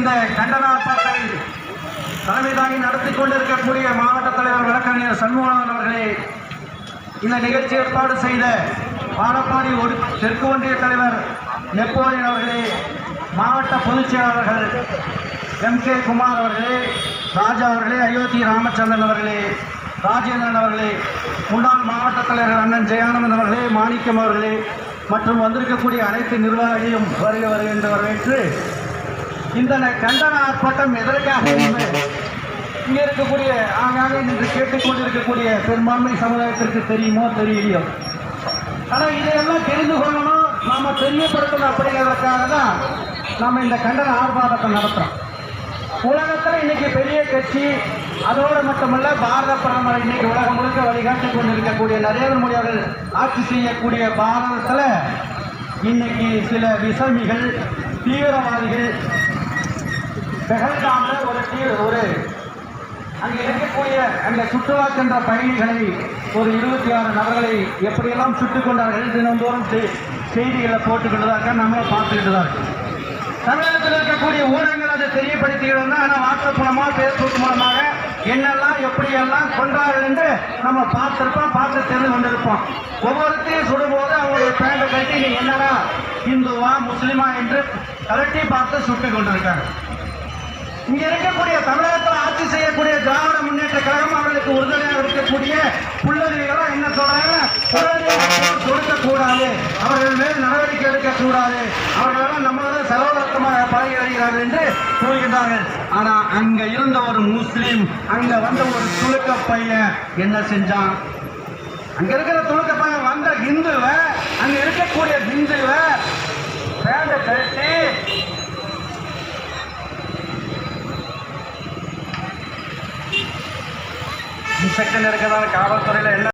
இந்த கண்டன ஆர்ப்பாட்டத்தை தலைமை தாங்கி நடத்தி கொண்டிருக்கக்கூடிய மாவட்ட தலைவர் வழக்கறிஞர் சண்முகநாதன் அவர்களே, இந்த நிகழ்ச்சி ஏற்பாடு செய்த பாலப்பாடி தெற்கு ஒன்றிய தலைவர் நெப்போலியன் அவர்களே, மாவட்ட பொதுச் செயலாளர்கள் MK குமார் அவர்களே, ராஜா அவர்களே, அயோத்தி ராமச்சந்திரன் அவர்களே, ராஜேந்திரன் அவர்களே, முன்னாள் மாவட்ட தலைவர் அண்ணன் ஜெயானந்தன் அவர்களே, மாணிக்கம் அவர்களே மற்றும் வந்திருக்கக்கூடிய அனைத்து நிர்வாகிகளையும் வருகின்ற வரவேற்று இந்த கண்டன ஆர்ப்பாட்டம் எதற்காக இங்கே இருக்கக்கூடிய ஆங்காங்கே நின்று கேட்டுக்கொண்டிருக்கக்கூடிய பெரும்பான்மை சமுதாயத்திற்கு தெரியுமோ தெரியலையோ, ஆனால் இதையெல்லாம் தெரிந்து கொள்ளணும், நாம் தெரியப்படுத்தணும் அப்படிங்கிறதுக்காக தான் நாம் இந்த கண்டன ஆர்ப்பாட்டத்தை நடத்துகிறோம். உலகத்தில் இன்னைக்கு பெரிய கட்சி அதோடு மட்டுமல்ல, பாரத பிரதமர் இன்னைக்கு உலகம் முழுக்க வழிகாட்டி கொண்டிருக்கக்கூடிய நரேந்திர மோடி அவர்கள் ஆட்சி செய்யக்கூடிய பாரதத்தில் இன்னைக்கு சில விசமிகள் தீவிரவாதிகள் பெஹல்காம்ல ஒரு அங்கே இருக்கக்கூடிய அந்த சுற்றுலா சென்ற பயணிகளை ஒரு 26 நபர்களை எப்படியெல்லாம் சுட்டுக் கொண்டார்கள் தினந்தோறும் செய்திகளை போட்டுக்கிட்டுதான் நம்மளை பார்த்துக்கிட்டு தான் இருக்கு. தமிழகத்தில் இருக்கக்கூடிய ஊடகங்கள் அதை தெரியப்படுத்திக்கிறோம். ஆனால் வாட்ஸ்அப் மூலமாக ஃபேஸ்புக் மூலமாக என்னெல்லாம் எப்படியெல்லாம் கொண்டார்கள் என்று நம்ம பார்த்து தெரிந்து கொண்டிருப்போம். ஒவ்வொருத்தையும் சுடும்போது அவங்களுடைய பேண்டை கட்டி நீ என்னடா இந்துவா முஸ்லிமா என்று கலட்டி பார்த்து சுட்டுக் கொண்டிருக்காங்க. இங்க இருக்கக்கூடிய தமிழகத்தில் ஆட்சி செய்யக்கூடிய திராவிட முன்னேற்ற கழகம் அவர்களுக்கு உறுதுணையாக இருக்கக்கூடிய புள்ளதிகளும் என்ன சொல்றாங்க, கொடுக்கக்கூடாது, அவர்கள் மேல் நடவடிக்கை எடுக்கக்கூடாது, அவர்களெல்லாம் நம்மளோட சகோதரத்தமாக பழகி வருகிறார்கள் என்று கூறுகின்றார்கள். ஆனா அங்க இருந்த ஒரு முஸ்லீம், அங்க வந்த ஒரு துலுக்க பையன் என்ன செஞ்சான்? அங்க இருக்கிற துலுக்க பையன் வந்த இந்துவை, அங்க இருக்கக்கூடிய இந்துவை பேண்டை கட்டி செகண்ட் இருக்கிறதால காவல்துறையில் என்ன